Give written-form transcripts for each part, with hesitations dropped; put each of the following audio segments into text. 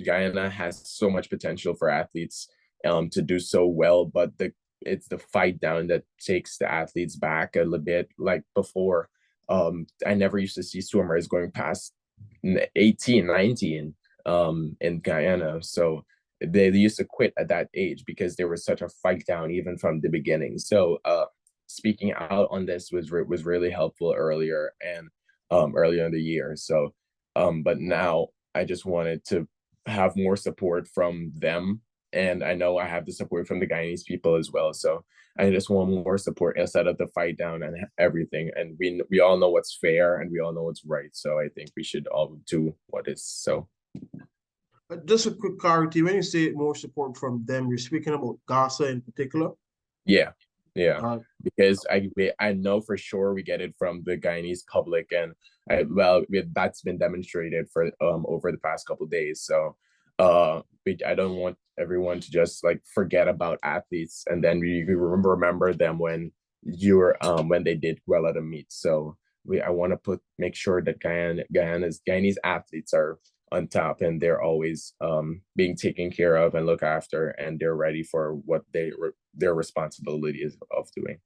Guyana has so much potential for athletes to do so well, but it's the fight down that takes the athletes back a little bit. Like before, I never used to see swimmers going past 18, 19 in Guyana. So they used to quit at that age because there was such a fight down even from the beginning. So speaking out on this was really helpful earlier and earlier in the year. So but now I just wanted to have more support from them. And I know I have the support from the Guyanese people as well. So I just want more support instead of the fight down and everything. And we all know what's fair and we all know what's right. So I think we should all do what is so. Just a quick clarity, when you say more support from them, you're speaking about GASA in particular? Yeah, because I know for sure we get it from the Guyanese public, and that's been demonstrated for over the past couple of days. So I don't want everyone to just like forget about athletes and then we remember them when when they did well at a meet. So I want to make sure that Guyanese athletes are on top and they're always being taken care of and looked after, and they're ready for what their responsibility is of doing.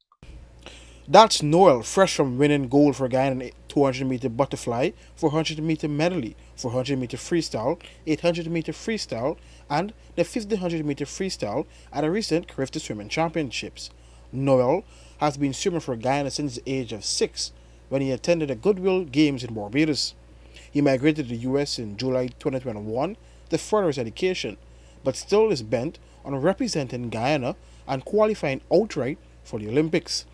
That's Noel, fresh from winning gold for Guyana in 200-meter butterfly, 400-meter medley, 400-meter freestyle, 800-meter freestyle, and the 1500-meter freestyle at a recent CARIFTA Swimming Championships. Noel has been swimming for Guyana since the age of 6 when he attended the Goodwill Games in Barbados. He migrated to the U.S. in July 2021 to further his education, but still is bent on representing Guyana and qualifying outright for the Olympics.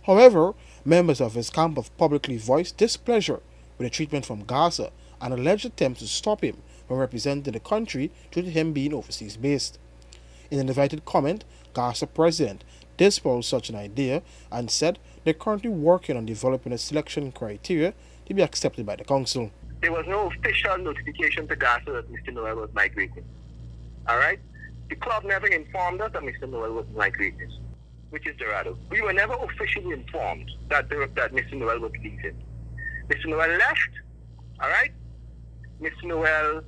However, members of his camp have publicly voiced displeasure with the treatment from GASA and alleged attempts to stop him from representing the country due to him being overseas based. In an invited comment, GASA President dispelled such an idea and said they're currently working on developing a selection criteria to be accepted by the council. There was no official notification to GASA that Mr. Noel was migrating. All right? The club never informed us that Mr. Noel was migrating, which is Dorado. We were never officially informed that Mr. Noel was leaving. Mr. Noel left, all right? Mr. Noel,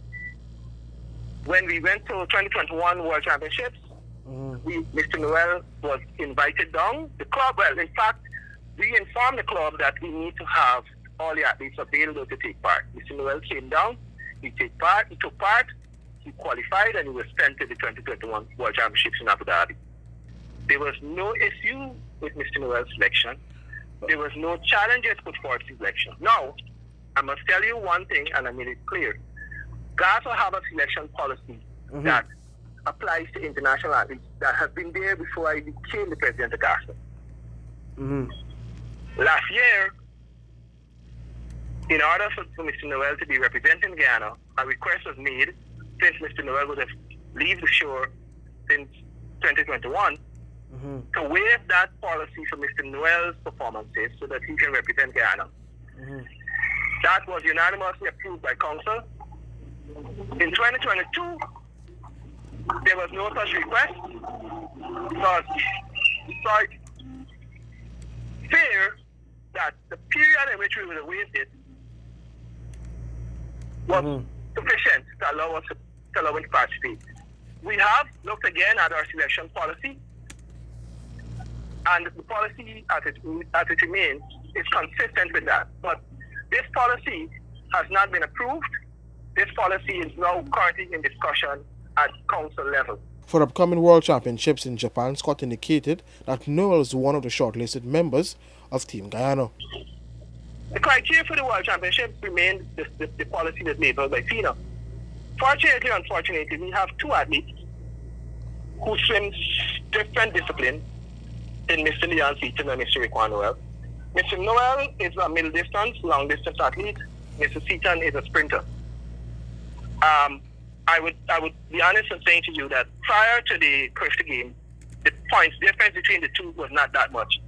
when we went to 2021 World Championships, Mr. Noel was invited down. The club, well, in fact, we informed the club that we need to have all the athletes available to take part. Mr. Noel came down, he took part, he qualified, and he was sent to the 2021 World Championships in Abu Dhabi. There was no issue with Mr. Noel's selection. There was no challenges put forward to selection. Now, I must tell you one thing, and I made it clear. GASA have a selection policy that applies to international athletes that has been there before I became the president of GASA. Last year, in order for Mr. Noel to be representing Guyana, a request was made, since Mr. Noel would have left the shore since 2021, to waive that policy for Mr. Noel's performances so that he can represent Guyana. That was unanimously approved by council. In 2022, there was no such request because we saw it fair that the period in which we would have waived it was sufficient to allow us to participate. We have looked again at our selection policy, and the policy as it remains is consistent with that. But this policy has not been approved. This policy is now currently in discussion at council level. For the upcoming World Championships in Japan, Scott indicated that Noel is one of the shortlisted members of Team Guyana. The criteria for the World Championships remained the policy that's labeled by FINA. Fortunately or unfortunately, we have two athletes who swim different disciplines in Mr. Leon Seaton and Mr. Raekwon Noel. Mr. Noel is a middle distance, long distance athlete. Mr. Seaton is a sprinter. I would be honest in saying to you that prior to the CARIFTA game, the points difference between the two was not that much.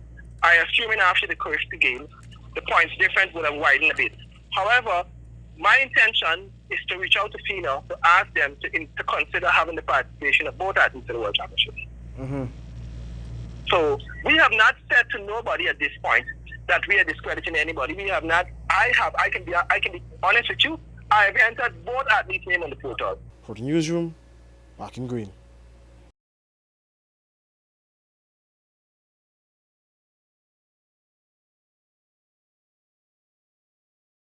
I assume after the CARIFTA game, the points difference would have widened a bit. However, my intention is to reach out to FINA to ask them to consider having the participation of both athletes in the World Championships. So we have not said to nobody at this point that we are discrediting anybody. We have not. I can be honest with you. I have entered both athletes' name on the portal. For the newsroom, Akeem Greene.